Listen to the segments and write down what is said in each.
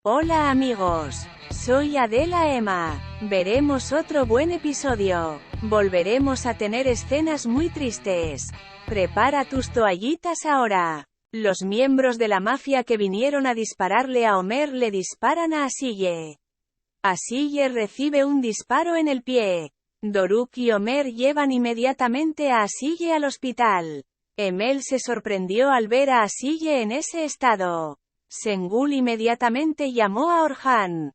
Hola amigos, soy Adela Emma. Veremos otro buen episodio. Volveremos a tener escenas muy tristes. Prepara tus toallitas ahora. Los miembros de la mafia que vinieron a dispararle a Homer le disparan a Asille. Asille recibe un disparo en el pie. Doruk y Homer llevan inmediatamente a Asille al hospital. Emil se sorprendió al ver a Asille en ese estado. Sengul inmediatamente llamó a Orhan.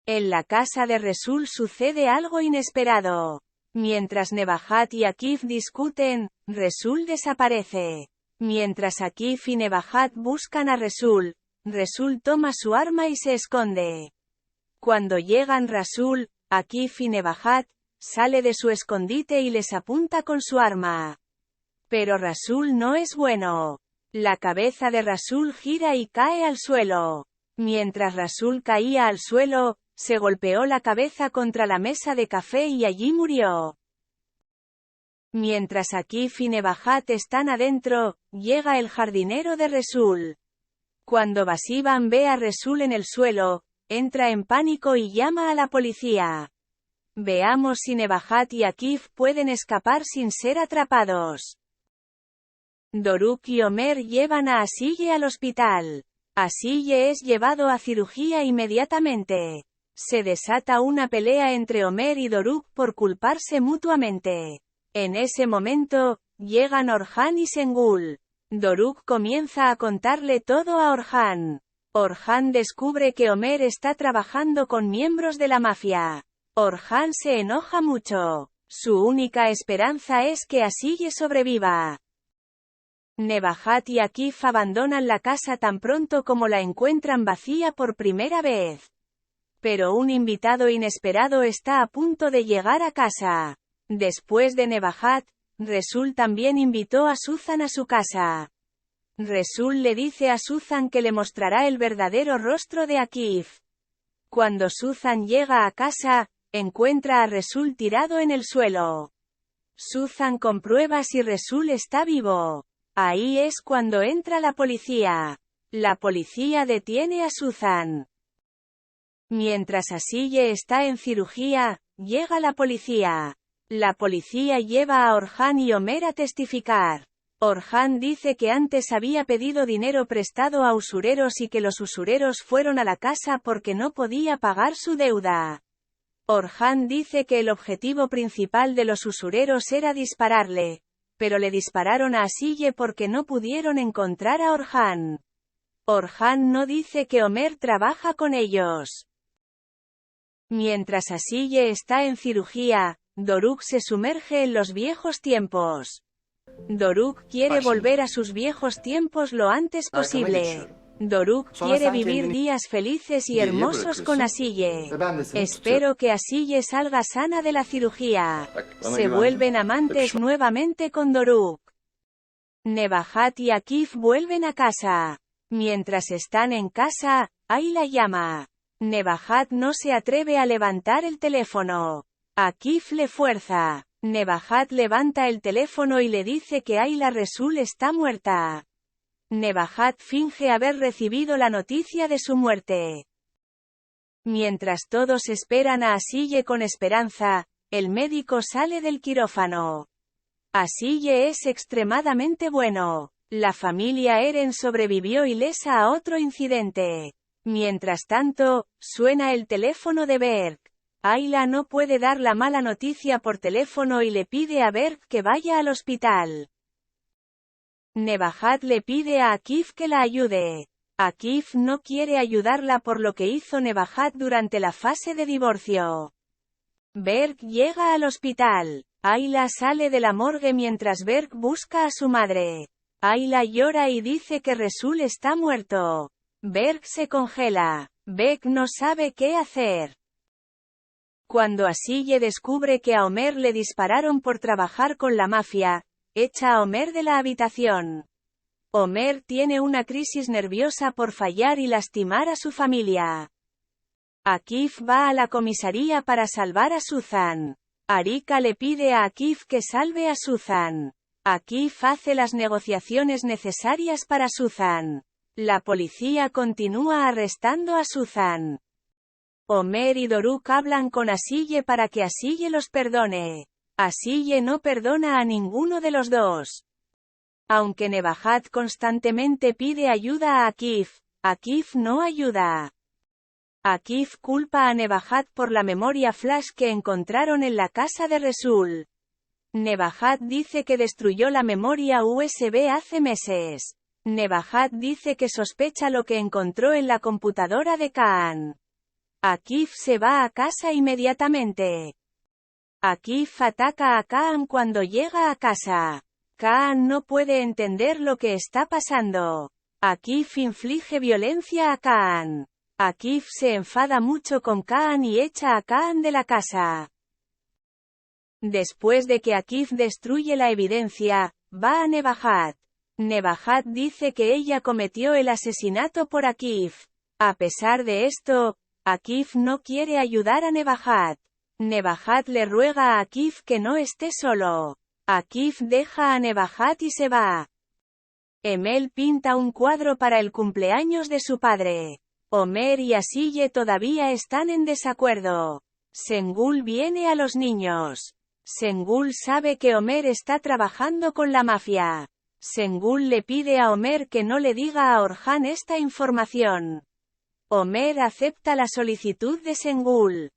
En la casa de Resul sucede algo inesperado. Mientras Nebahat y Akif discuten, Resul desaparece. Mientras Akif y Nebahat buscan a Resul, Resul toma su arma y se esconde. Cuando llegan Resul, Akif y Nebahat, sale de su escondite y les apunta con su arma. Pero Resul no es bueno. La cabeza de Resul gira y cae al suelo. Mientras Resul caía al suelo, se golpeó la cabeza contra la mesa de café y allí murió. Mientras Akif y Nebahat están adentro, llega el jardinero de Resul. Cuando Basiban ve a Resul en el suelo, entra en pánico y llama a la policía. Veamos si Nebahat y Akif pueden escapar sin ser atrapados. Doruk y Homer llevan a Asille al hospital. Asille es llevado a cirugía inmediatamente. Se desata una pelea entre Homer y Doruk por culparse mutuamente. En ese momento, llegan Orhan y Sengul. Doruk comienza a contarle todo a Orhan. Orhan descubre que Homer está trabajando con miembros de la mafia. Orhan se enoja mucho. Su única esperanza es que Asille sobreviva. Nebahat y Akif abandonan la casa tan pronto como la encuentran vacía por primera vez. Pero un invitado inesperado está a punto de llegar a casa. Después de Nebahat, Resul también invitó a Suzan a su casa. Resul le dice a Suzan que le mostrará el verdadero rostro de Akif. Cuando Suzan llega a casa, encuentra a Resul tirado en el suelo. Suzan comprueba si Resul está vivo. Ahí es cuando entra la policía. La policía detiene a Suzan. Mientras Asille está en cirugía, llega la policía. La policía lleva a Orhan y Homer a testificar. Orhan dice que antes había pedido dinero prestado a usureros y que los usureros fueron a la casa porque no podía pagar su deuda. Orhan dice que el objetivo principal de los usureros era dispararle, pero le dispararon a Asille porque no pudieron encontrar a Orhan. Orhan no dice que Homer trabaja con ellos. Mientras Asille está en cirugía, Doruk se sumerge en los viejos tiempos. Doruk quiere volver a sus viejos tiempos lo antes posible. Doruk quiere vivir días felices y hermosos con Asille. Espero que Asille salga sana de la cirugía. Se vuelven amantes nuevamente con Doruk. Nebahat y Akif vuelven a casa. Mientras están en casa, Ayla llama. Nebahat no se atreve a levantar el teléfono. Akif le fuerza. Nebahat levanta el teléfono y le dice que Ayla Resul está muerta. Nebahat finge haber recibido la noticia de su muerte. Mientras todos esperan a Asille con esperanza, el médico sale del quirófano. Asille es extremadamente bueno. La familia Eren sobrevivió ilesa a otro incidente. Mientras tanto, suena el teléfono de Berk. Ayla no puede dar la mala noticia por teléfono y le pide a Berk que vaya al hospital. Nebahat le pide a Akif que la ayude. Akif no quiere ayudarla por lo que hizo Nebahat durante la fase de divorcio. Berk llega al hospital. Ayla sale de la morgue mientras Berk busca a su madre. Ayla llora y dice que Resul está muerto. Berk se congela. Berk no sabe qué hacer. Cuando Asille descubre que a Homer le dispararon por trabajar con la mafia, echa a Homer de la habitación. Homer tiene una crisis nerviosa por fallar y lastimar a su familia. Akif va a la comisaría para salvar a Suzan. Arika le pide a Akif que salve a Suzan. Akif hace las negociaciones necesarias para Suzan. La policía continúa arrestando a Suzanne. Homer y Doruk hablan con Asille para que Asille los perdone. Asille no perdona a ninguno de los dos. Aunque Nebahat constantemente pide ayuda a Akif no ayuda. Akif culpa a Nebahat por la memoria flash que encontraron en la casa de Resul. Nebahat dice que destruyó la memoria USB hace meses. Nebahat dice que sospecha lo que encontró en la computadora de Kaan. Akif se va a casa inmediatamente. Akif ataca a Kaan cuando llega a casa. Kaan no puede entender lo que está pasando. Akif inflige violencia a Kaan. Akif se enfada mucho con Kaan y echa a Kaan de la casa. Después de que Akif destruye la evidencia, va a Nebahat. Nebahat dice que ella cometió el asesinato por Akif. A pesar de esto, Akif no quiere ayudar a Nebahat. Nebahat le ruega a Akif que no esté solo. Akif deja a Nebahat y se va. Emel pinta un cuadro para el cumpleaños de su padre. Homer y Asille todavía están en desacuerdo. Sengul viene a los niños. Sengul sabe que Homer está trabajando con la mafia. Sengul le pide a Homer que no le diga a Orhan esta información. Homer acepta la solicitud de Sengul.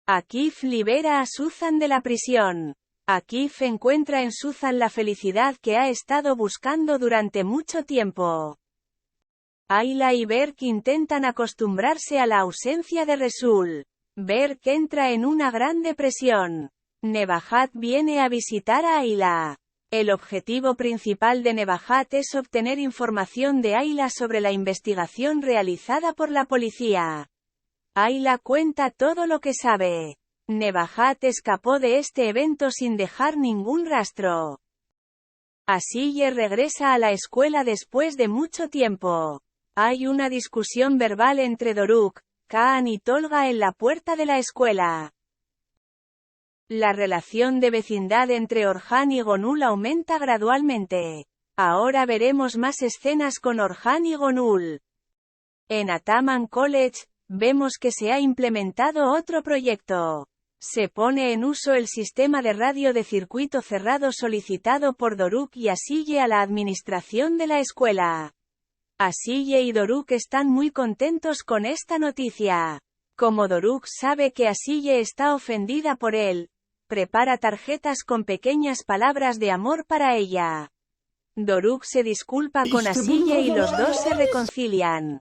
Akif libera a Suzanne de la prisión. Akif encuentra en Suzanne la felicidad que ha estado buscando durante mucho tiempo. Ayla y Berk intentan acostumbrarse a la ausencia de Resul. Berk entra en una gran depresión. Nebahat viene a visitar a Ayla. El objetivo principal de Nebahat es obtener información de Ayla sobre la investigación realizada por la policía. Ayla cuenta todo lo que sabe. Nebahat escapó de este evento sin dejar ningún rastro. Asille regresa a la escuela después de mucho tiempo. Hay una discusión verbal entre Doruk, Kaan y Tolga en la puerta de la escuela. La relación de vecindad entre Orhan y Gonul aumenta gradualmente. Ahora veremos más escenas con Orhan y Gonul. En Ataman College, vemos que se ha implementado otro proyecto. Se pone en uso el sistema de radio de circuito cerrado solicitado por Doruk y Asille a la administración de la escuela. Asille y Doruk están muy contentos con esta noticia. Como Doruk sabe que Asille está ofendida por él, prepara tarjetas con pequeñas palabras de amor para ella. Doruk se disculpa con Asille y los dos se reconcilian.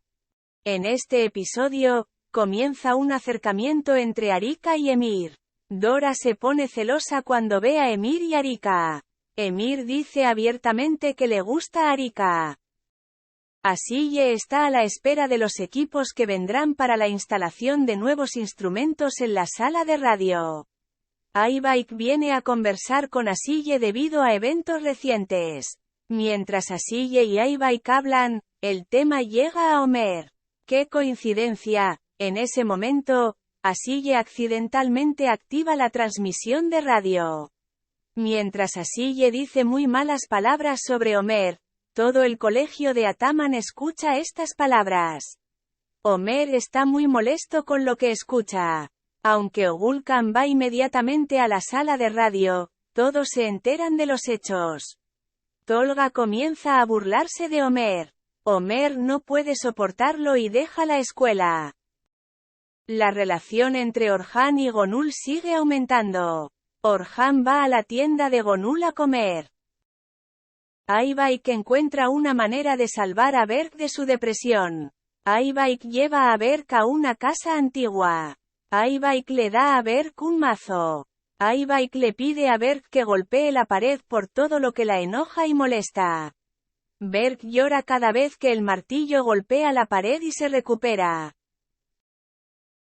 En este episodio, comienza un acercamiento entre Arika y Emir. Dora se pone celosa cuando ve a Emir y Arika. Emir dice abiertamente que le gusta a Arika. Asille está a la espera de los equipos que vendrán para la instalación de nuevos instrumentos en la sala de radio. Aybaek viene a conversar con Asille debido a eventos recientes. Mientras Asille y Aybaek hablan, el tema llega a Homer. ¡Qué coincidencia! En ese momento, Asille accidentalmente activa la transmisión de radio. Mientras Asille dice muy malas palabras sobre Homer, todo el colegio de Ataman escucha estas palabras. Homer está muy molesto con lo que escucha. Aunque Ogulkan va inmediatamente a la sala de radio, todos se enteran de los hechos. Tolga comienza a burlarse de Homer. Homer no puede soportarlo y deja la escuela. La relación entre Orhan y Gonul sigue aumentando. Orhan va a la tienda de Gonul a comer. Aybaek encuentra una manera de salvar a Berk de su depresión. Aybaek lleva a Berk a una casa antigua. Aybaek le da a Berk un mazo. Aybaek le pide a Berk que golpee la pared por todo lo que la enoja y molesta. Berk llora cada vez que el martillo golpea la pared y se recupera.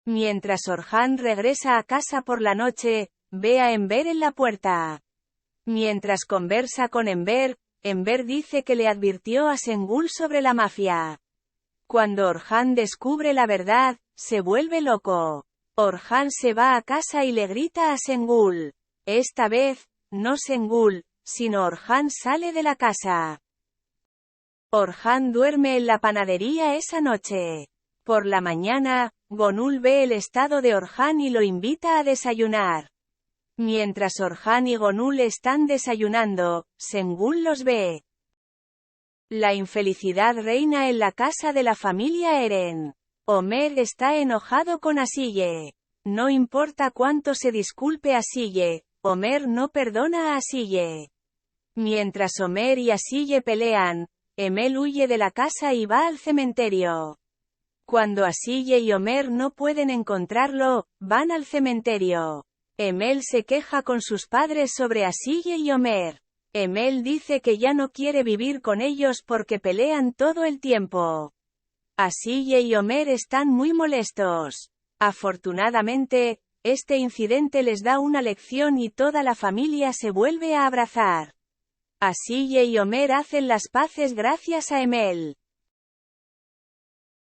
Mientras Orhan regresa a casa por la noche, ve a Enver en la puerta. Mientras conversa con Enver, Enver dice que le advirtió a Sengul sobre la mafia. Cuando Orhan descubre la verdad, se vuelve loco. Orhan se va a casa y le grita a Sengul. Esta vez, no Sengul, sino Orhan sale de la casa. Orhan duerme en la panadería esa noche. Por la mañana, Gonul ve el estado de Orhan y lo invita a desayunar. Mientras Orhan y Gonul están desayunando, Şengül los ve. La infelicidad reina en la casa de la familia Eren. Ömer está enojado con Asiye. No importa cuánto se disculpe Asiye, Ömer no perdona a Asiye. Mientras Ömer y Asiye pelean, Emel huye de la casa y va al cementerio. Cuando Asiye y Ömer no pueden encontrarlo, van al cementerio. Emel se queja con sus padres sobre Asiye y Ömer. Emel dice que ya no quiere vivir con ellos porque pelean todo el tiempo. Asiye y Ömer están muy molestos. Afortunadamente, este incidente les da una lección y toda la familia se vuelve a abrazar. Asiye y Ömer hacen las paces gracias a Emel.